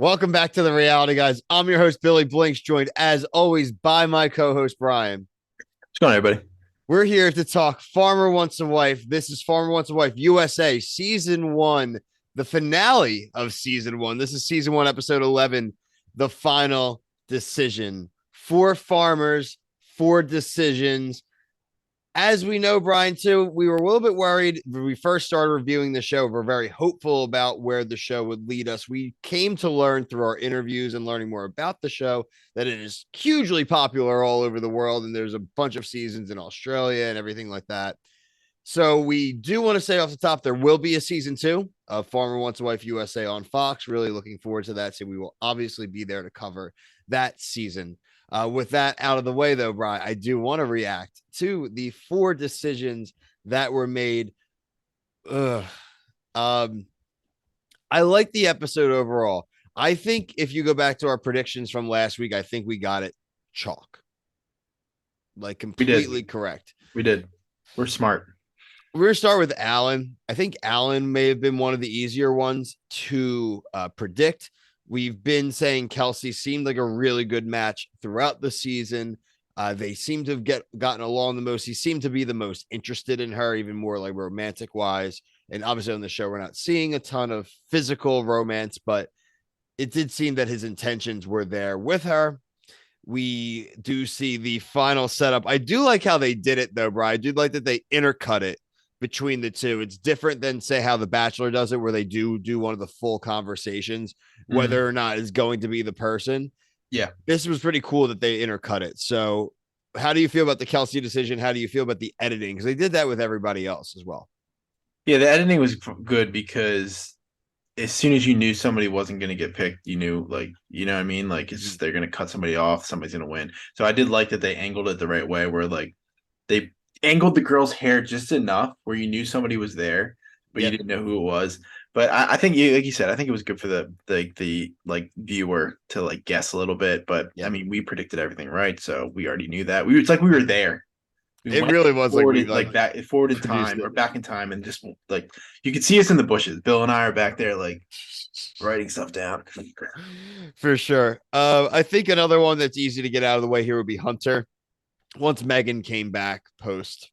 Welcome back to the Reality Guys. I'm your host, Billy Blinks, joined as always by my co-host, Brian. What's going on, everybody? We're here to talk Farmer Wants a Wife. This is Farmer Wants a Wife USA, season one, the finale of season one. This is season one, episode 11, the final decision. Four farmers, four decisions. As we know, Brian, too, we were a little bit worried when we first started reviewing the show. We're very hopeful about where the show would lead us. We came to learn through our interviews and learning more about the show that it is hugely popular all over the world, and there's a bunch of seasons in Australia and everything like that. So we do want to say off the top, there will be a season two of Farmer Wants a Wife USA on Fox. Really looking forward to that. So we will obviously be there to cover that season. With that out of the way, though, Brian, I do want to react to the four decisions that were made. Ugh. Um, I like the episode overall. I think if you go back to our predictions from last week, I think we got it chalk, like We did. completely correct. We did. We're smart. We're going to start with Alan. I think Alan may have been one of the easier ones to predict. We've been saying Kelsey seemed like a really good match throughout the season. They seem to have gotten along the most. He seemed to be the most interested in her, even more like romantic wise. And obviously on the show, we're not seeing a ton of physical romance, but it did seem that his intentions were there with her. We do see the final setup. I do like how they did it, though, Brian. I do like that they intercut it between the two. It's different than, say, how The Bachelor does it, where they do one of the full conversations, Mhm. whether or not it's going to be the person. Yeah. This was pretty cool that they intercut it. So, how do you feel about the Kelsey decision? How do you feel about the editing? Because they did that with everybody else as well. Yeah, the editing was good because as soon as you knew somebody wasn't going to get picked, you knew, like, you know what I mean? Like, it's Mhm. just they're going to cut somebody off, somebody's going to win. So I did like that they angled it the right way, where, like, they angled the girl's hair just enough where you knew somebody was there, but you Yep. didn't know who it was. But I think you, like you said, I think it was good for the like viewer to like guess a little bit. But I Yep. mean, we predicted everything right, so we already knew that. It's like we were there. We It went really was like forward we it like like that forward in produced time it. or back in time, and just like you could see us in the bushes. Bill and I are back there like writing stuff down. For sure. I think another one that's easy to get out of the way here would be Hunter. Once Megan came back post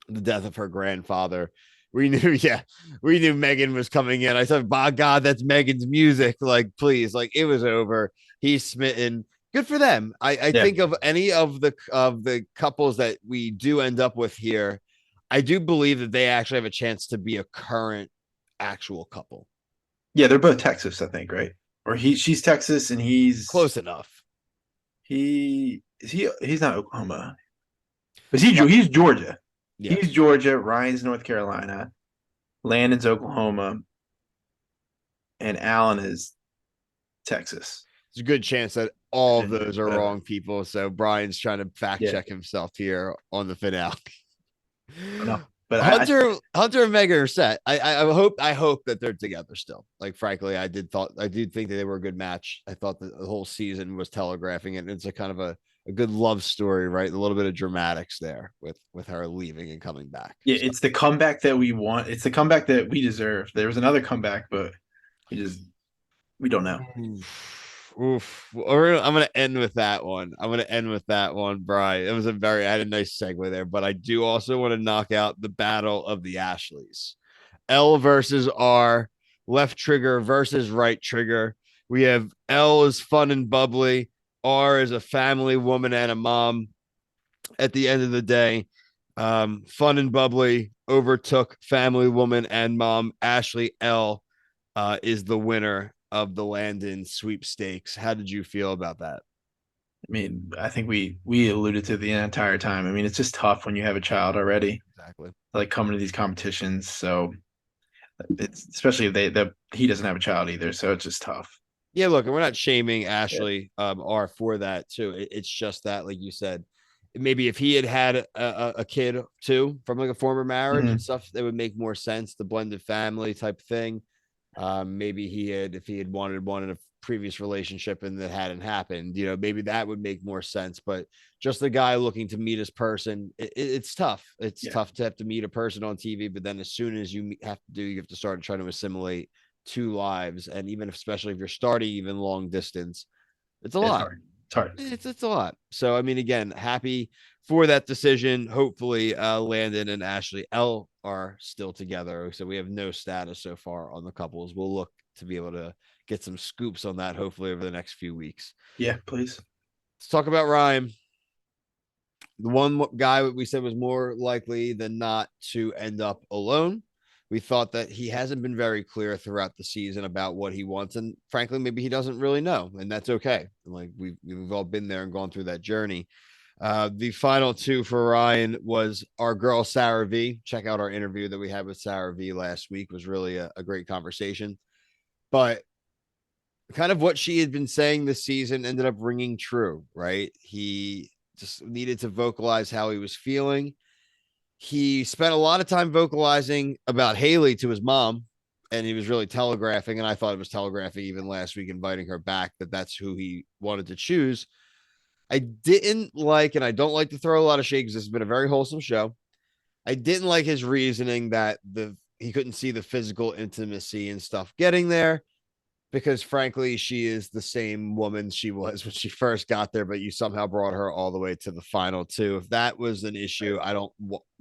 the death of her grandfather, we knew, yeah, we knew Megan was coming in. I said, by God, that's Megan's music. Like, please, like it was over. He's smitten. Good for them. I Yeah, think of any of the couples that we do end up with here, I do believe that they actually have a chance to be a current actual couple. yeah, they're both Texas, I think, right? Or she's Texas and Close enough. he's not Oklahoma. Is Right. he's Georgia. Yeah. He's Georgia. Ryan's North Carolina. Landon's Oklahoma, and Allen is Texas. There's a good chance that all of Virginia, those are whatever. wrong people. So Brian's trying to fact Yeah, check himself here on the finale. I know. But Hunter and Megan are set. I hope that they're together still. Like frankly, I did think that they were a good match. I thought that the whole season was telegraphing it. And it's a kind of a good love story, right? A little bit of dramatics there with her leaving and coming back. yeah, So it's the comeback that we want. It's the comeback that we deserve. There was another comeback, but we just we don't know. oof, oof. I'm gonna end with that one. I'm gonna end with that one, Brian. It was I had a nice segue there, but I do also want to knock out the battle of the Ashleys. L versus R, left trigger versus right trigger. We have L is fun and bubbly. R is a family woman and a mom. At the end of the day, fun and bubbly overtook family woman and mom. Ashley L is the winner of the Landon sweepstakes. How did you feel about that? I mean, I think we alluded to the entire time. I mean, it's just tough when you have a child already, Exactly. like coming to these competitions. So it's especially if that he doesn't have a child either, so it's just tough. Yeah, look, and we're not shaming Yeah. Ashley R for that too. It's just that, like you said, maybe if he had had a kid too from like a former marriage and Mhm. stuff, that would make more sense. The blended family type thing. Maybe if he had wanted one in a previous relationship and that hadn't happened, maybe that would make more sense. But just the guy looking to meet his person, it's tough. It's Yeah. tough to have to meet a person on TV, but then as soon as you have to start trying to assimilate two lives. And even especially if you're starting even long distance, it's a It's lot. hard. It's hard. It's a lot. So I mean, again, happy for that decision. Hopefully, Landon and Ashley L are still together. So we have no status so far on the couples. We'll look to be able to get some scoops on that hopefully over the next few weeks. Yeah, please. Let's talk about Ryan. The one guy we said was more likely than not to end up alone. We thought that he hasn't been very clear throughout the season about what he wants, and frankly, maybe he doesn't really know, and that's okay. Like we've all been there and gone through that journey. The final two for Ryan was our girl Sarah V. Check out our interview that we had with Sarah V last week. It was really a great conversation, but kind of what she had been saying this season ended up ringing true. Right? He just needed to vocalize how he was feeling. He spent a lot of time vocalizing about Haley to his mom, and he was really telegraphing. And I thought it was telegraphing even last week, inviting her back, that that's who he wanted to choose. I didn't like, and I don't like to throw a lot of shade because this has been a very wholesome show. I didn't like his reasoning that he couldn't see the physical intimacy and stuff getting there because frankly, she is the same woman she was when she first got there, but you somehow brought her all the way to the final two. If that was an issue, I don't,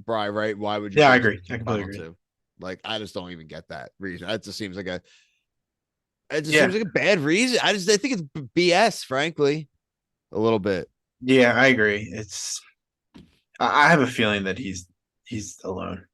Bry, right? Why would you Yeah, I bring agree. someone to I the completely final agree. two? Like, I just don't even get that reason. That just seems like it just Yeah. seems like a bad reason. I think it's BS, frankly, a little bit. Yeah, I agree. I have a feeling that he's alone.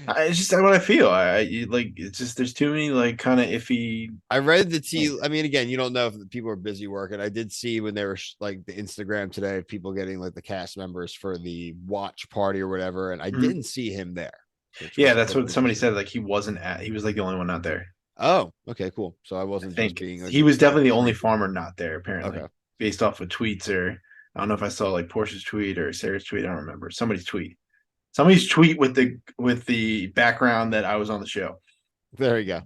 It's just what I feel. Like it's just there's too many like kind of iffy. I read the tea. I mean, again, you don't know if the people are busy working. I did see when they were like the Instagram today, people getting like the cast members for the watch party or whatever, and I Mhm. didn't see him there, which Yeah, was that's what somebody interesting. said. Like he wasn't at. He was like the only one not there. Oh, okay, cool. So I I wasn't just think being like he was a definitely the only creep. farmer not there. Okay, Apparently, based off of tweets or I don't know if I saw like Portia's tweet or Sarah's tweet. I don't remember somebody's tweet. Somebody's tweet with the background that I was on the show. there you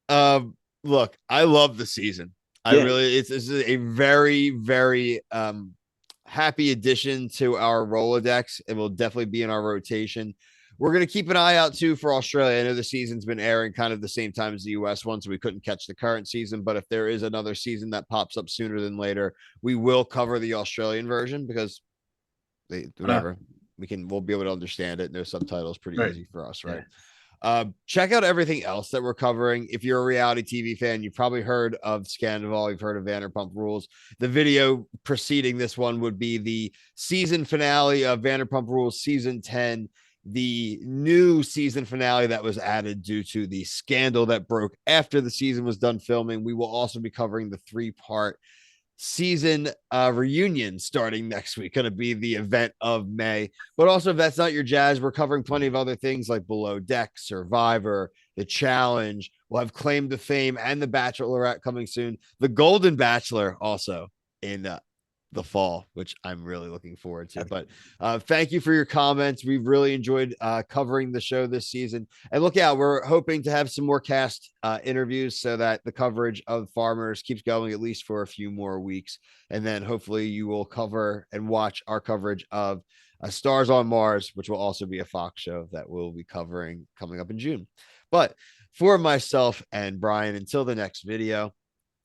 go. Look, I love the season. I Yeah, really, it's a very, very happy addition to our Rolodex. It will definitely be in our rotation. We're going to keep an eye out too for Australia. I know the season's been airing kind of the same time as the US one, so we couldn't catch the current season. But if there is another season that pops up sooner than later, we will cover the Australian version because why not? whatever, we'll be able to understand it. No subtitles, pretty Right. easy for us, Yeah. right? Check out everything else that we're covering. If you're a reality TV fan, you've probably heard of Scandal, you've heard of Vanderpump Rules. The video preceding this one would be the season finale of Vanderpump Rules season 10, the new season finale that was added due to the scandal that broke after the season was done filming. We will also be covering the 3-part season reunion starting next week. Going to be the event of May. But also, if that's not your jazz, we're covering plenty of other things like Below Deck, Survivor, The Challenge. We'll have Claim to Fame and The Bachelorette coming soon. The Golden Bachelor also in the fall, which I'm really looking forward to. But thank you for your comments. We've really enjoyed covering the show this season. And look out, we're hoping to have some more cast interviews so that the coverage of Farmers keeps going at least for a few more weeks. And then hopefully you will cover and watch our coverage of Stars on Mars, which will also be a Fox show that we'll be covering coming up in June. But for myself and Brian, until the next video,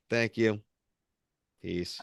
thank you. Peace.